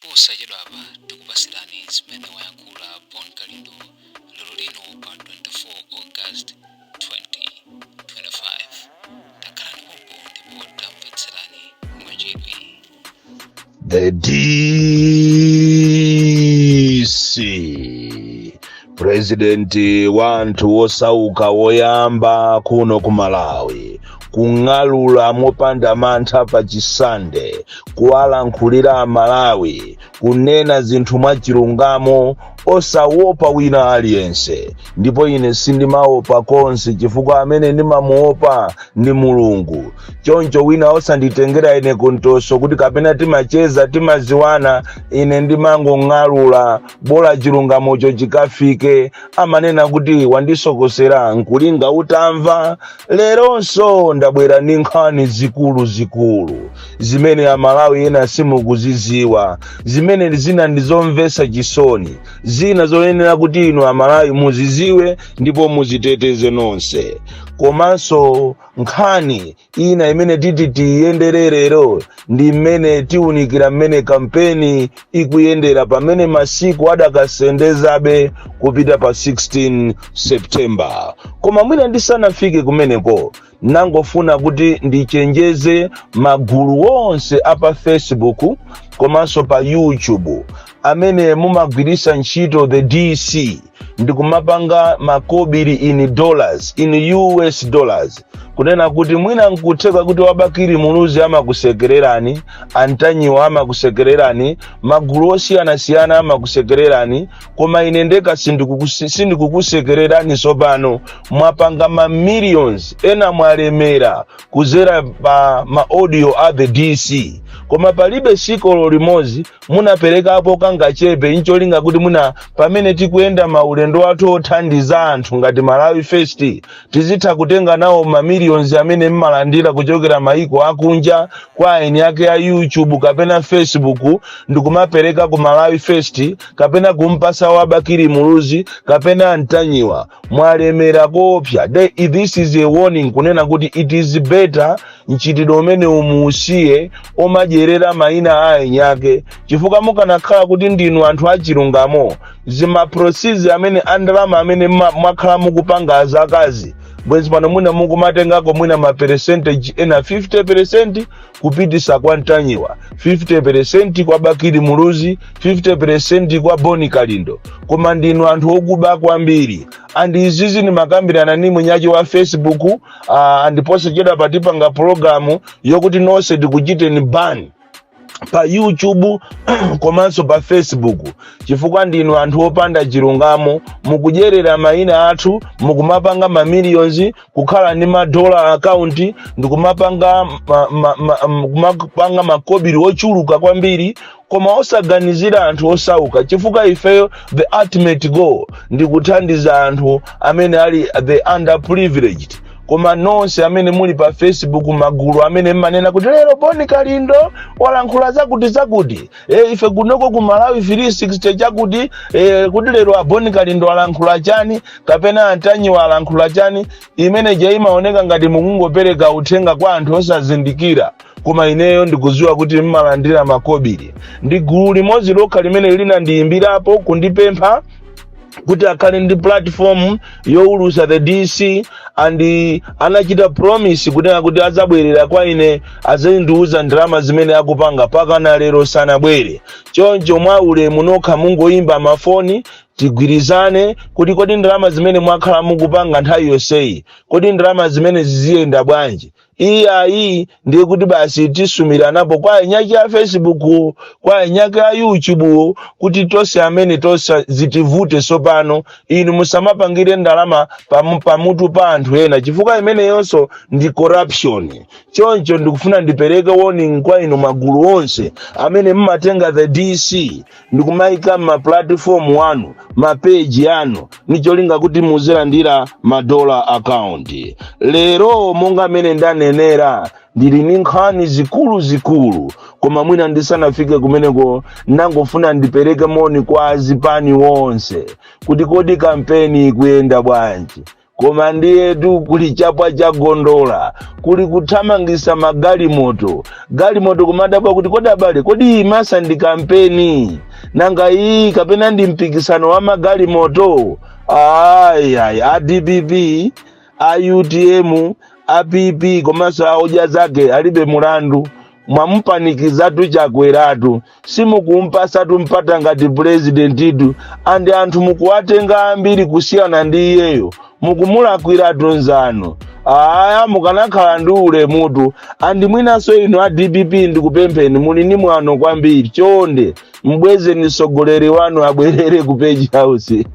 Posachedwa apa tikupasirani zimene wayankhula Bon Kalindo lero lino pa 24 August 2025. Takhalani pompo ndipo tamvetserani mwachidwi. The DC President wanthu wosauka woyamba kuno ku Malawi kung'alula mopanda mantha pa chisande kuwalankhulira Malawi kunena zinthu mwachilungamo osawopa wina aliyense, ndipo ine sindimaopa konse chifukwa amene ndimamuopa ndi Mulungu. Choncho wina osanditengera ine kuntoso kuti kapena timacheza timaziwana, ine ndimangong'alula bola chilungamocho chikafike. Amanena kuti wandisokosera nkulinga utamva. Leronso ndabwera ndi nkhani zikulu zimene Amalawi ena simukuziziwa, zimene zina ndizomvetsa chisoni, zina zoyenera kuti inu Amalawi muziziwe ndipo muziteteze nonse. Komanso nkhani ina imene titi tiyendererero ndi mmene tiunikira mmene kampeni ikuyendera pamene masiku adakasendezabe kupita pa 16 September. Koma mwina ndisanafike kumeneko nangofuna kuti ndichenjeze magulu onse apa Facebook komanso pa YouTube amene mumagwiritsa ntchito the DC ndikumapanga makobiri in dollars, in US dollars, kunena kuti mwina nkutheka kuti Wabakiri Muluzi amakusekererani, Antanyiwa amakusekererani, magulu osiyanasiyana amakusekererani, koma ine ndeka sindikukusekererani sopano. Mwapanga ma millions ena mwalemera kuzera pa ma audio a the DC, koma palibe sikolo limozi munaperekapo kangachepe incholinga kuti muna pamene tikuyenda maulendo athu othandiza anthu ngati Malawi First tizitha kutenga nawo ma millions amene mmalandira kuchokera maiko akunja kwa eni yake ya YouTube kapena Facebook ndikumapereka ku Malawi First kapena kumpasa Wabakiri Muluzi kapena Antanyiwa. Mwalemera kopya. This is a warning kunena kuti it is better nchitidwe umene umusiye omadyerera maina a eni yake, chifukwa mukanakhala kuti ndinu anthu achilungamo zima process amene andalama amene mwakhala mukupanga azakazi bwezi pano mwina mukumatengako mwina ma percentage ena 50% kupitisa kwa Antanyiwa, 50% kwa Bakiri Muluzi, 50% kwa Bon Kalindo. Koma ndinu anthu okuba kwambiri. And izizi ni makambirana ni mwenyaji wa Facebook andiposa cheda patipanga programu yokuti nonse ndikuchite ni ban pa YouTube komanso pa Facebook, chifukwa ndinu anthu opanda chilungamo mukudyerera maina athu mukumapanga ma millions kukhala ndi ma dollar account ndikumapanga kumapanga makobiri ochuluka kwambiri koma osaganizira anthu osauka, chifukwa ifeyo the ultimate goal ndikuthandiza anthu amene ali the underprivileged. Koma nonse amene muli pa Facebook magulu amene mmanena kuti lero Bon Kalindo walankhula zakuti ife kunoko ku Malawi 360 chakuti kuti lero Bon Kalindo walankhula chani kapena Antanyiwa walankhula chani, imene imaoneka ngati mukungopereka uthenga kwa anthu osazindikira. Koma ineyo ndikuziwa kuti mmalandira makobiri. Ndi gulu limodzi lokha limene lina ndiyimbirapo kundipempha kuti akhale ndi platform youlusa the DC, and anachita promise kuti azabwerera kwa ine azindiuza ndalama zimene akupanga paka na lero sanabwere. Choncho mwa ulemu nokha mungoyimba mafoni tigwirizane kuti kodi ndalama zimene mwakhala mukupanga nthawi yonseyi kodi ndalama zimene ziziyenda bwanji. Iyi ndiye kuti basi tisumiranapo kwa inyaki ya Facebook, kwa inyaki ya YouTube, kuti tose amene tose zitivute sopano inu musamapangire ndalama pamutu pa anthu ena, chifukwa imene yonso ndi corruption. Choncho ndikufuna ndipereke warning kwa inu magulu onse amene mmatenga the DC ndikumayika ma platform wanu, ma page yanu nicholinga kuti muzilandira ma dollar account. Lero monga amene ndanenera ndili ndi nkhani zikulu koma mwina ndisanafike kumeneko nangofuna ndipereke moni kwa azipani wonse kuti kodi kampeni ikuyenda bwanji, koma ndiyetu kuli chapwa cha gondola, kuli kuthamangisa magalimoto kumadabwa kuti kodi abale kodi imasa ndi kampeni nanga iyi kapena ndi mpikisano wa magalimoto. A DPP, a UTM, a PP komanso aoja zake alibe mulandu. Mwamupanikizatu Chakweratu, simukumpasatu mpata ngati presidentitu, andi anthu mukuwatenga ambiri kusiyana ndi iyeyo, mukumulakwiratu nzano. Mukanakhala ndi ulemutu. Andi mwinaso inu a DPP ndikupempheni muli ni mwano kwambiri, chonde mbwezeni mtsogoleri wanu abwerere ku Page House.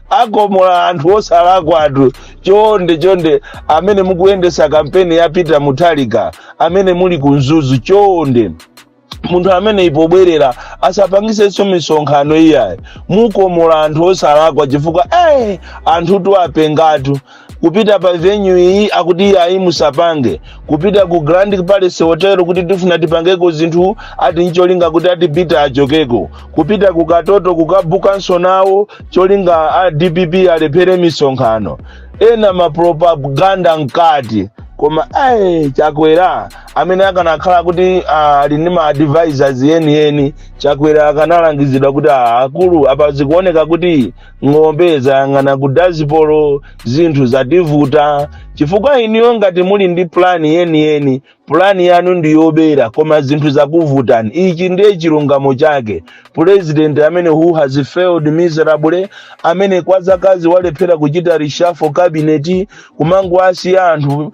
Akomola anthu osalakwatu, chonde amene mukuyendesa kampeni ya Peter Mutharika, amene muli kunzuzu, chonde munthu amene ipobwerera asapangisenso misonkhano iyayi. Mukomola anthu osalakwa chifukwa anthu tuapengatu kupita pa venue iyi akuti iyayi musapange, kupita ku Grand Palace Hotel kuti tifuna tipangeko zinthu ati ncholinga kuti ati Peter achokeko, kupita ku Katoto kukabukanso nawo cholinga a DPP alephere misonkhano. Ena mapropaganda nkati koma Chakwera amene akanakhala kuti ali ndi ma advisors yeni Chakwera akanalangizidwa kuti akulu apa zikuoneka kuti ng'ombe zayang'ana ku dazipolo, zinthu zativuta chifukwa iniyo ngati muli ndi plan yeni plani yanu ndi yobera koma zinthu zakuvutani. Ichi ndiye chilungamo chake president amene who has failed miserably, amene kwa zakazi walephera kuchita reshuffle cabinet, kumangu asiya anthu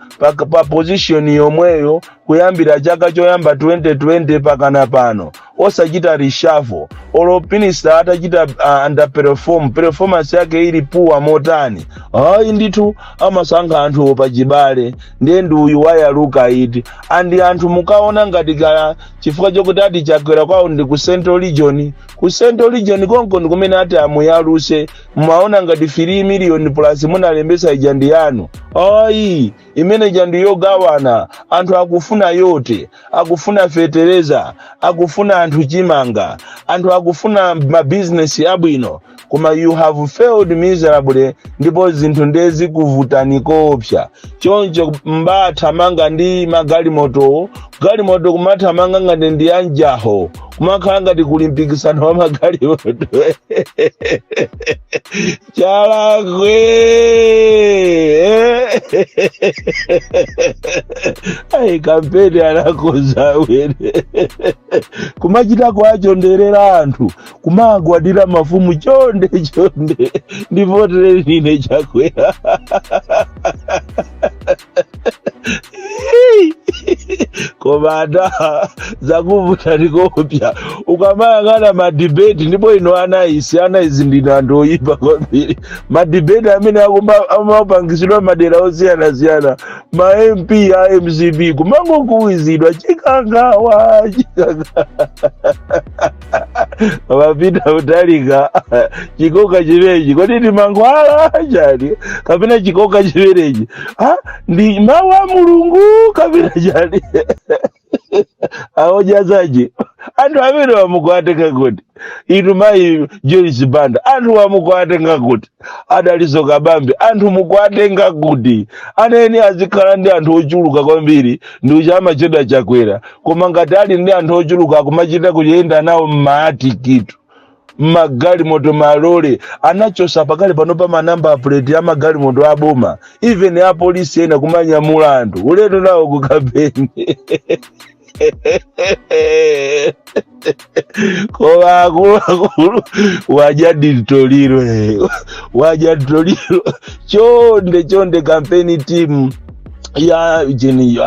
pa position yomweyo kuyambira chaka choyamba 2020 pakana pano osachita reshuffle. Olo minister atachita performance yake ili puwa motani, ndithu amasankha anthu pachibale ndiye ndi uyu wayaluka iti. Andi anthu mukaona ngati kala chifukwa chokuti ati Chakwera kwawo ndi ku Central Region konko ndi kumene ati amuyaluse, mwaona ngati 3 million plus munalembesa ija ndi yanu. Imene ija ndi yogawana, anthu akufuna yote, akufuna fetereza, akufuna anthu chimanga, anthu akufuna ma business abwino, koma you have failed miserably, ndipo zinthu ndezi kuvutani kopsa. Choncho mbathamanga ndi magalimoto kumathamanga ngati ndi anjaho, kumakhala ngati kulimpikisano wa magalimoto. Chalakwe kampeni anakoza wene kumachita kwachonderera anthu kumagwadira mafumu chonde ndivotere nine Chakwera. Komanda zakuvuta ndikopya ukamayang'ana madebate ndipo ino anaizi ndi anthu oyipa kwambiri. Madebate amene amapangisidwa madera osiyana ma MP a MCP kumangokuwizidwa chikangawa Peter Mutharika chikoka chimenechi kodi ndi mankhwala chani kapena chikoka chimenechi ndi mawu a Mulungu kapena chani? Aojazaji anthu amene wamukwatenga kuti inu mayi Joyce Banda, anthu wamukwatenga kuti Adaliso Kabambe, anthu mukwatenga kuti aneni azikhala ndi anthu ochuluka kwambiri ndi uchama chedwa Chakwera, koma ngati ali ndi anthu ochuluka kumachita kuyenda nawo m'maatikitu magalimoto malole anachosa pakale pano pa manamba plate ya magalimoto aboma, even ya polisi ena kumanyamula anthu uleto nawo kukapeni. Kwa akulu wajaditoliro chonde kampeni team ya ujeni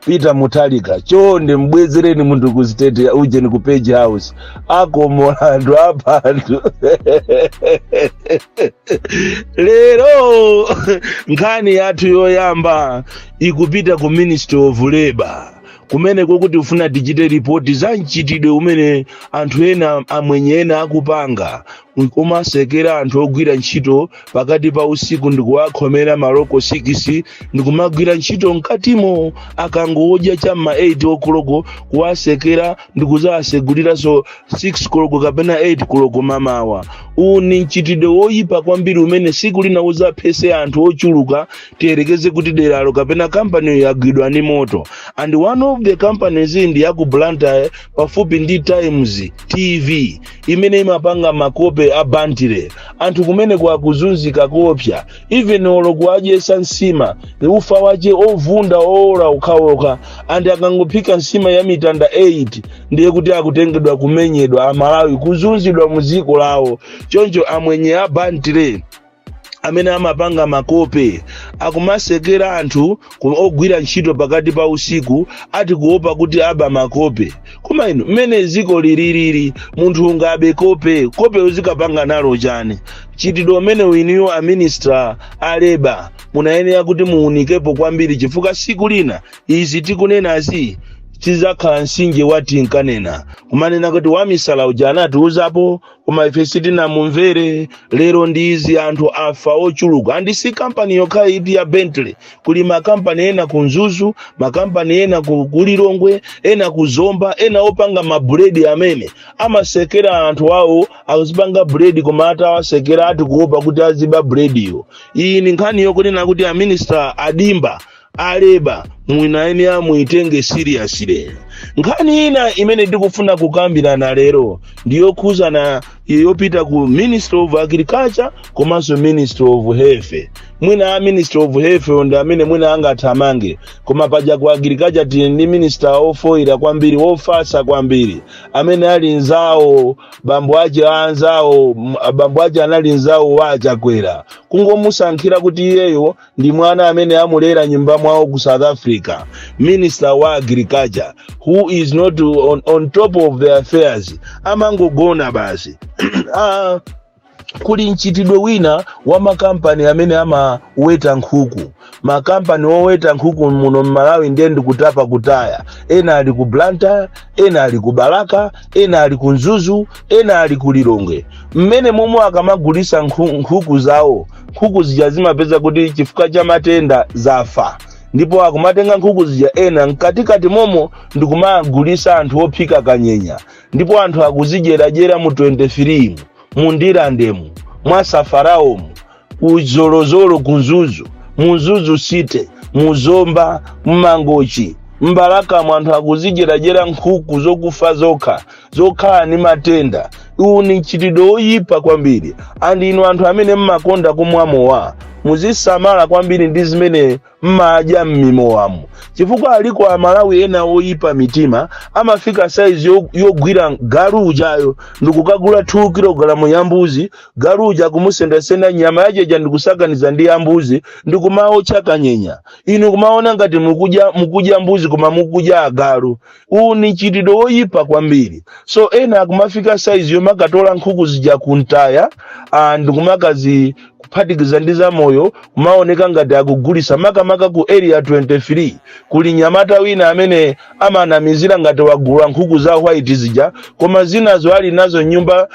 Peter Mutharika chonde mbwezereni muntu ku state ya ujeni ku Page House akomolando abantu. Lero nkhani yathu yoyamba ikupita ku Ministry of Labor kumene kokuti ufuna digital report za nchitidwe umene anthu ena amwenye ena akupanga nkumasekera anthu ogwira ntchito pakati pa usiku ndikuwakhomera maloko 6 ndikumagwira ntchito mkatimo akangodya cham'ma 8 o'clock kuwasekera ndikuzawaseguliranso 6 koloko kapena 8 koloko mamawa. Uwu ni mchitidwe woyipa kwambiri umene siku lina uzaphese anthu ochuluka tiyerekeze kuti deralo kapena kampani yagwidwa ni moto. And one of the companies ndi yaku Blantyre pafupi ndi Times TV imene imapanga makope a Bantire. Anthu kumene kwakuzunzika kopya even olo kuadyesa nsima ufa wache ovunda ola ukhaokha andi akangophika nsima ya mitanda 8 ndiye kuti akutengedwa kumenyedwa Amalawi kuzunzidwa muziko lawo. Choncho amwenye a Bantire amene amapanga makope akumasekera anthu ogwira ntchito pakati pa usiku ati kuopa kuti aba makope. Koma ino mmene ziko lililili munthu ungabe kope uzikapanga nalo chani? Chitidwe umene winiyo a minister a labor munayenera kuti muunikepo kwambiri chifukwa siku lina izi tikunenazi tizakhala nsinje wati nkanena kumanena kuti wamisala uja anatiuzapo koma ife sitinamumvere. Lero ndizi anthu afa ochuluka andi si kampani yokha iti ya Bentley, kuli makampani ena kunzuzu, makampani ena kulilongwe, ena kuzomba, ena opanga mabredi amene amasekera anthu awo akuzipanga bredi koma atawasekera ati kuopa kuti aziba brediyo. Iyi ni nkhani yokunena kuti a minister adimba aleba muinayenera muitenge seriously. Nkhani ina imene ndikufuna kukambirana lero ndiyokhudzana yopita ku Ministry of Agriculture komanso Ministry of Health. Mwina Ministry of Health ndi amene mwina angathamange koma paja ku Agriculture tili ndi minister ofoira kwambiri ofasa kwambiri amene ali nzawo bambo aje anzawo bambo aje anali nzawo wachakwera kungomusankhira kuti iyeyo ndi mwana amene amulera nyumba mwawo ku South Africa. Minister wa Agriculture who is not on top of their affairs amangogona basi. Kuli mchitidwe wina wa makampani amene amaweta nkhuku. Makampani oweta nkhuku muno Malawi ndiye ndikutapa kutaya. Ena ali ku Blantyre, ena ali ku Balaka, ena ali ku Nzuzu, ena ali ku Lilongwe. Mmene momwe akamagulisa nkhuku zawo, nkhuku zija zimapeza kuti chifukwa cha matenda zafa. Ndipo akumatenga nkhuku zija ena mkatikati momo ndikumagulisa anthu ophika kanyenya. Ndipo anthu akuzijerajera mu 23 mundirandemu mwasafaraomu uzolozolo kunzuzu munzuzu site muzomba mmangochi Mbalaka mwanthu akuzijerajera nkhuku zokufa zokhala ni matenda. Uwu ni mchitidwe oyipa kwambiri andi inu anthu amene mmakonda kumwamowa muzisamala kwambiri ndi zimene mmadya mmimowamu. Chifukwa aliko Amalawi ena oyipa mitima amafika size yogwira galujayo ndikukagula 2 kg ya mbuzi, galuja kumusendasenda nyama yajeja ndikusakaniza ndi ya mbuzi ndikumaocha kanyenya. Inu kumaona ngati mukudya mbuzi koma mukudya agalu. Uwu ni mchitidwe oyipa kwambiri. So ena akumafika size yomakatola nkhuku zija kuntaya ndikumakazi kuphatikiza ndi za moyo kumaoneka ngati akugulisa makamaka ku area 23 kuli nyamata wina amene amanamizira ngati wagula nkhuku za white zija koma zinazo ali nazo nyumba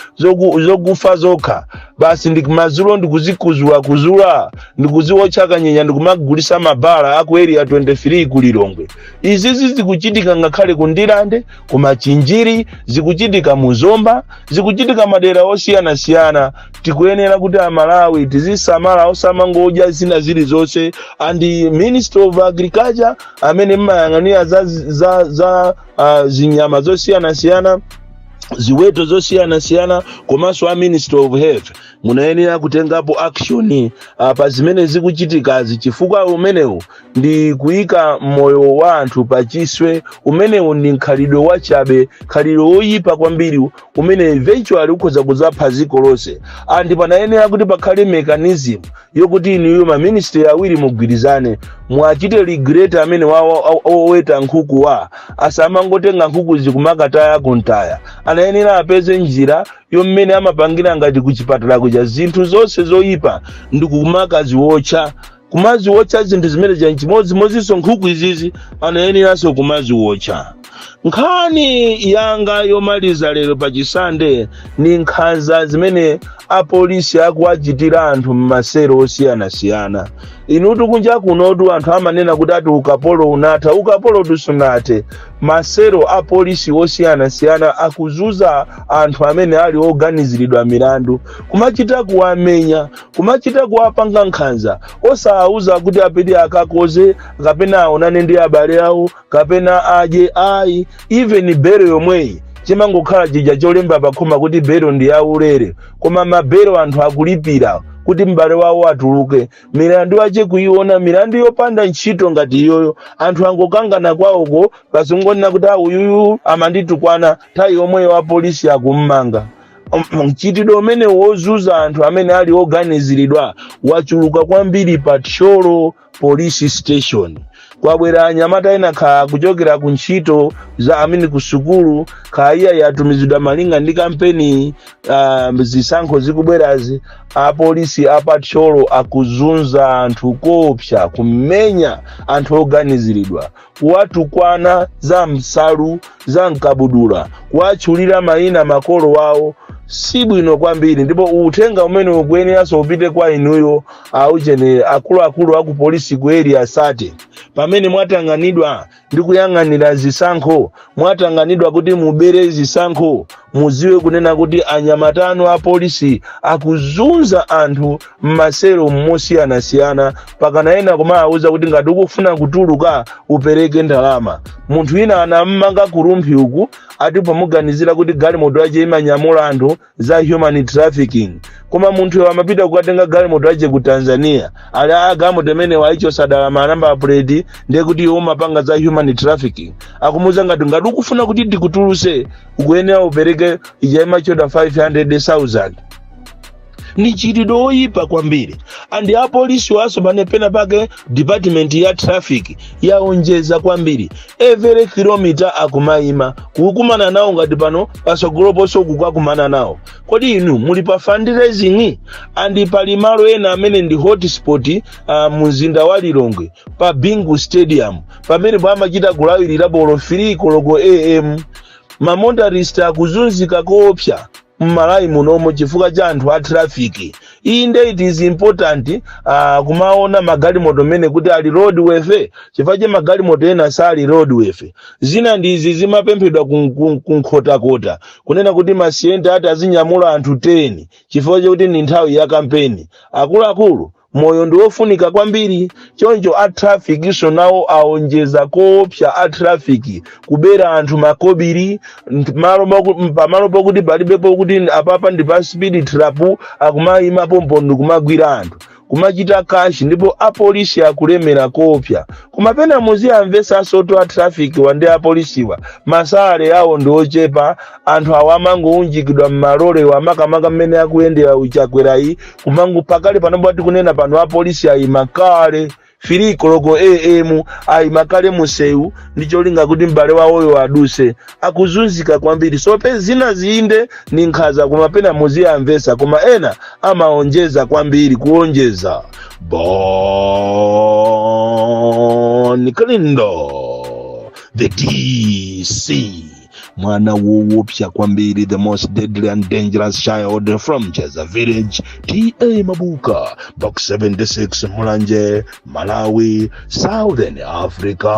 zokufa zokha. Basi ndikumazulo ndikuzikuzula ndikuziwocha kanyenya ndikumagulisa mabala aku area 23 ku Lilongwe. Izi zikuchitika ngakhale ku Ndirande, ku Machinjiri, zikuchitika mu Zomba, zikuchitika madera osiyana. Tikuyenera kuti Amalawi tizisamala osamangodya zina zili zonse and the Ministry of Agriculture amene mmayang'anira za zinyama zosiyana ziweto zosiyana komanso a Ministry of Health munayenera kutengapo action pa zimene zikuchitikazi chifukwa umenewu ndi kuyika moyo wa anthu pachiswe. Umenewu ndi nkhalidwe wachabe, khalidwe oyipa kwambiri umene eventually ukhoza kuzapha dziko lonse. Andi panayenera kuti pakhale mechanism yokuti inu ma ministry awiri mugwirizane mwachite regulator amene oweta nkhuku wa asamangotenga nkhuku zikumakataya kuntaya. Anayenera apeze njira yommene amapangira ngati kuchipatala kuja zinthu zonse zoyipa ndikumakaziwocha. Kumaziwocha zinthu zimene ja chimodzi nkhuku izizi anayeneraso kumaziwocha. Nkhani yanga yomaliza lero pachisande ni nkhanza zimene apolisi akuwachitira anthu m'masero osiyanasiyana. Inutu kunja kunotu anthu amanena kuti ati ukapolo unatha, ukapolo tusunathe. Masero apolisi osiyanasiyana akuzunza anthu amene ali oganiziridwa milandu, kumachita kuwamenya, kumachita kuwapanga nkhanza, osawauza kuti apite akakoze, kapena aonane ndi abale awo, kapena adye ayi. Even bero yomweyi chimangokhala chija cholemba pakhoma kuti bero ndi yaulere, koma mabero anthu akulipira kuti m'bale wawo atuluke. Milandu ache kuiona, milandu yopanda ntchito ngati iyoyo, anthu angokangana kwawoko pasongonena kuti uyuyu amanditukwana, nthawi yomweyo apolisi akummanga. Mchitidwe umene wozunza anthu amene ali oganiziridwa wachuluka kwambiri pa Tcholo police station. Kwabwera anyamata ena kha kuchokera ku ntchito za amene ku sukulu khaiya yatumizidwa malinga ndi kampeni zisankho zikubwerazi. Apolisi apa Tcholo akuzunza anthu kopsa, kumenya anthu oganiziridwa, kuwatukwana za msalu, za mkabudula, kuwatchulira mayina makolo wawo. Si bwino kwambiri, ndipo uthenga umene ukuyeneranso upite kwa inuyo auchene akuluakulu aku polisi ku area sate. Pamene mwatang'anidwa ndi kuyang'anira zisankho, mwatang'anidwa kuti mubere zisankho, muziwe kunena kuti anyamatano a polisi akuzunza anthu m'masero mosiyanasiyana, pakana ena kumawuza kuti ngati ukufuna kutuluka upereke ndalama. Munthu wina anammanga kurumphi uku ati pomuganizira kuti galimoto ache imanyamula anthu za human trafficking, koma munthu amapita kukatenga galimoto ache ku Tanzania, ali galimoto imene waicho sadala manamba plate ndiye kuti iwo mapanga za human trafficking. Akumuza ngati ukufuna kuti tikutuluse ukuyenera upereke ijaima choda 500,000. Ni chitidwe oyipa kwambiri. Andi apolisi waso pena pake department ya traffic yaonjeza kwambiri. Every kilometer akumayima kukumana nawo ngati pano pasogolo poso kukakumana nawo. Kodi inu muli pa fundraising? Andi pali malo ena amene ndi hotspot mzinda wa Lilongwe pa Bingu Stadium, pamene pamachita kulawirira bolo free koloko AM. Mamondarista akuzunzika koopsa mmalayi munomo chifukwa cha anthu a traffic. Inde it is important kumaona magalimoto mene kuti ali roadworthy, chifukwa cha magalimoto ena sali roadworthy. Zina ndizi zimapemphedwa kunkhota-kota kunena kuti masiyenda ati azinyamula anthu 10 chifukwa chakuti ni nthawi ya kampeni. Akuluakulu moyo ndi wofunika kwambiri, choncho a traffic so nawo aonjeza koopsa a traffic kubera anthu makobiri pamalo pokuti palibepo kuti apapa ndi pa speed trap akumayima pompo ndi kumagwira anthu kumachita kashi, ndipo apolisi akulemera koopsa. Kumapena muziyamvesa soto a traffic wande apolisiwa masale yawo ndi ochepa, anthu awamangounjikidwa mmalole wamakamaka mmene akuyendera uchakwerayi kumangu pakali panopo ati kunena pano apolisi ayimakale free koloko AM ayimakale musewu ndicho linga kuti m'bale wawoyo aduse. Akuzunzika kwambiri. So pe zina zinde ni nkhaza kumapena muziyamvesa, kuma ena amaonjeza kwambiri kuonjeza. Bon Kalindo the DC mwana woopsa kwambiri, the most deadly and dangerous child from Cheza Village, TA Mabuka, Box 76, Mulanje, Malawi, Southern Africa.